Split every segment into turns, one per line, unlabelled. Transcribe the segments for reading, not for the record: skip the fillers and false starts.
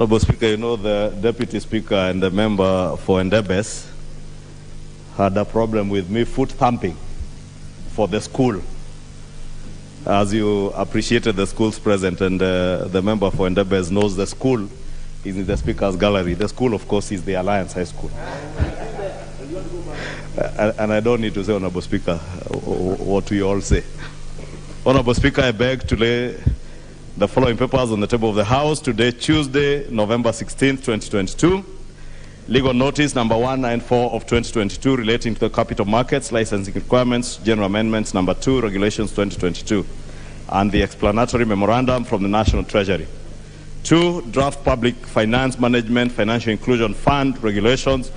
Honorable Speaker, you know the Deputy Speaker and the member for Mutembei had a problem with me foot thumping for the school. As you appreciated the school's present, and the member for Mutembei knows the school is in the Speaker's gallery. The school, of course, is the Alliance High School. And I don't need to say, Honorable Speaker, what we all say. Honorable Speaker, I beg to lay the following papers on the table of the House today, Tuesday, November 16th, 2022. Legal notice number 194 of 2022 relating to the capital markets, licensing requirements, general amendments number 2, regulations 2022, and the explanatory memorandum from the National Treasury. 2, draft public finance management financial inclusion fund regulations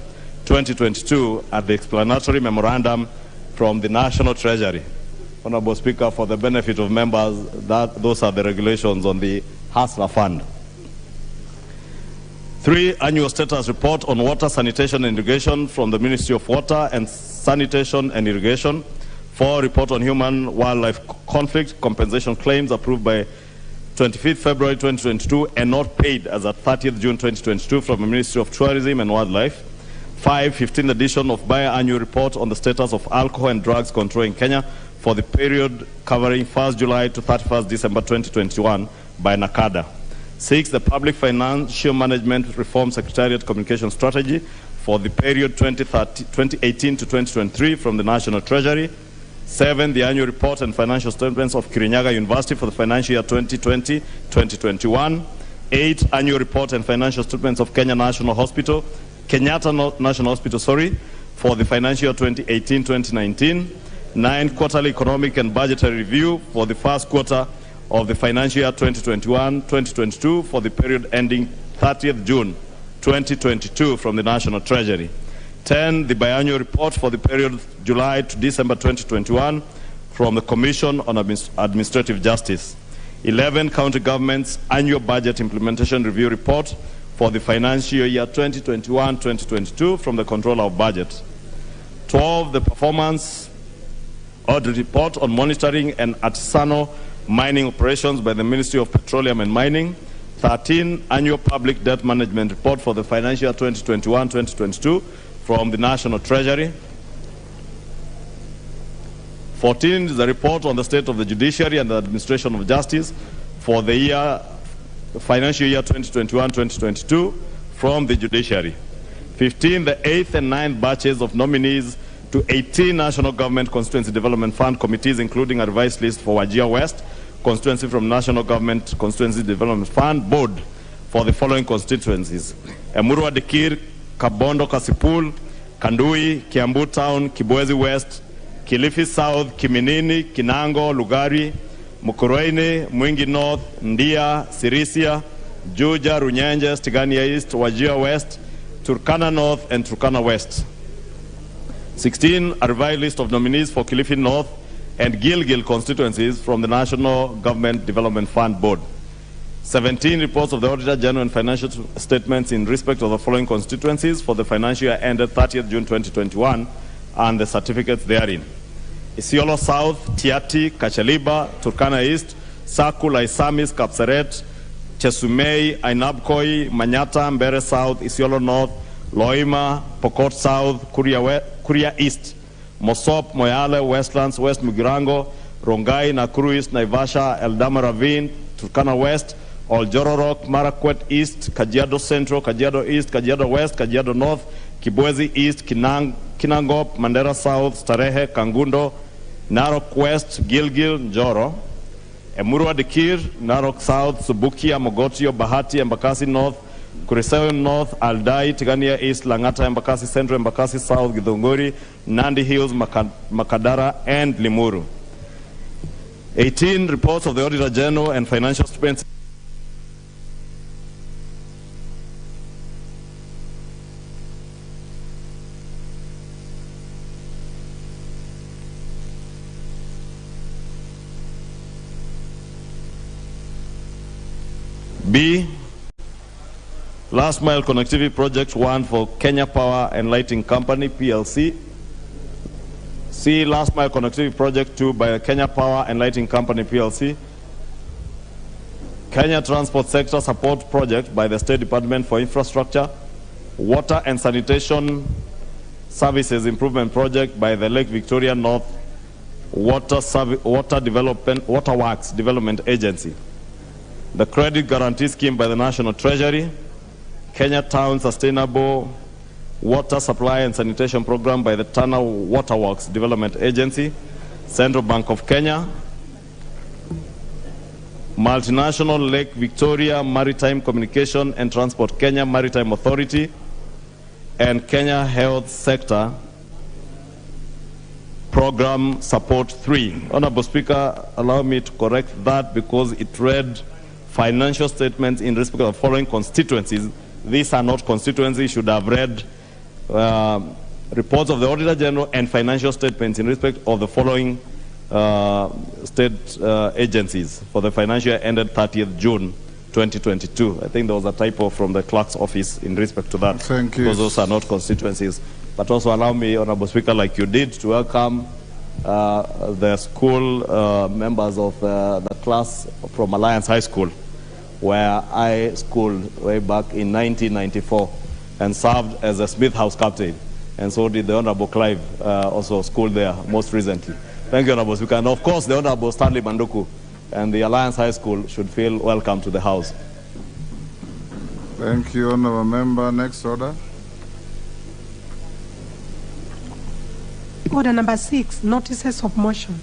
2022 and the explanatory memorandum from the National Treasury. Honorable Speaker, for the benefit of members, those are the regulations on the Hustler Fund. 3, annual status report on water, sanitation and irrigation from the Ministry of Water and Sanitation and Irrigation. 4, report on human-wildlife conflict compensation claims approved by 25th February 2022 and not paid as at 30th June 2022 from the Ministry of Tourism and Wildlife. 5, 15th edition of biannual report on the status of alcohol and drugs control in Kenya for the period covering 1st July to 31st December 2021 by NACADA. 6, the Public Financial Management Reform Secretariat Communication Strategy for the period 2018 to 2023 from the National Treasury. 7, the annual report and financial statements of Kirinyaga University for the financial year 2020-2021. 8, annual report and financial statements of Kenyatta National Hospital for the financial year 2018-2019. 9, quarterly economic and budgetary review for the first quarter of the financial year 2021-2022 for the period ending 30th June 2022 from the National Treasury. 10, the biannual report for the period July to December 2021 from the Commission on Administrative Justice. 11, county government's annual budget implementation review report for the financial year 2021-2022 from the Controller of Budget. 12, the performance audit report on monitoring and artisanal mining operations by the Ministry of Petroleum and Mining. 13, annual public debt management report for the financial year 2021-2022 from the National Treasury. 14 is the report on the state of the judiciary and the administration of justice for the financial year 2021-2022 from the judiciary. 15, the 8th and 9th batches of nominees to 18 National Government Constituency Development Fund committees, including a revised list for Wajir West constituency from National Government Constituency Development Fund Board for the following constituencies: Emurua Dikir, Kabondo Kasipul, Kandui, Kiambu Town, Kibwezi West, Kilifi South, Kiminini, Kinango, Lugari, Mukurweini, Mwingi North, Ndia, Sirisia, Juja, Runyenje, Stigania East, Wajir West, Turkana North, and Turkana West. 16, a revised list of nominees for Kilifi North and Gilgil constituencies from the National Government Development Fund Board. 17, reports of the Auditor General and financial statements in respect of the following constituencies for the financial year ended 30th June 2021 and the certificates therein: Isiolo South, Tiati, Kachaliba, Turkana East, Sakul, Isamis, Kapseret, Chesumei, Ainabkoi, Manyata, Mbere South, Isiolo North, Loima, Pokot South, Kuria East, Mosop, Moyale, Westlands, West Mugirango, Rongai, Nakuru East, Naivasha, Eldama Ravine, Turkana West, Oljororok, Marakwet East, Kajiado Central, Kajiado East, Kajiado West, Kajiado North, Kibwezi East, Kinangop, Mandera South, Starehe, Kangundo, Narok West, Gilgil, Njoro, Emurua Dikir, Narok South, Subukia, Mogotio, Bahati, Embakasi North, Kurisewe North, Aldai, Tigania East, Langata, Embakasi Central, Embakasi South, Githunguri, Nandi Hills, Makadara, and Limuru. 18, reports of the Auditor General and financial statements. B, Last Mile Connectivity Project 1 for Kenya Power and Lighting Company, PLC. C, Last Mile Connectivity Project 2 by Kenya Power and Lighting Company, PLC. Kenya Transport Sector Support Project by the State Department for Infrastructure, Water and Sanitation Services Improvement Project by the Lake Victoria North Waterworks Development Agency, the Credit Guarantee Scheme by the National Treasury, Kenya Town Sustainable Water Supply and Sanitation Program by the Tana Waterworks Development Agency, Central Bank of Kenya, Multinational Lake Victoria Maritime Communication and Transport Kenya Maritime Authority, and Kenya Health Sector Program Support 3. Honorable Speaker, allow me to correct that because it read financial statements in respect of the following constituencies. These are not constituencies. Should have read reports of the Auditor General and financial statements in respect of the following state agencies for the financial year ended 30th June 2022. I think there was a typo from the clerk's office in respect to that.
Thank you.
Because those are not constituencies. But also allow me, Honorable Speaker, like you did, to welcome the school members of the class from Alliance High School, where I schooled way back in 1994 and served as a Smith House captain. And so did the Honorable Clive, also schooled there most recently. Thank you, Honorable Speaker. And of course, the Honorable Stanley Manduku and the Alliance High School should feel welcome to the House.
Thank you, Honorable Member. Next order.
Order number 6, notices of motion.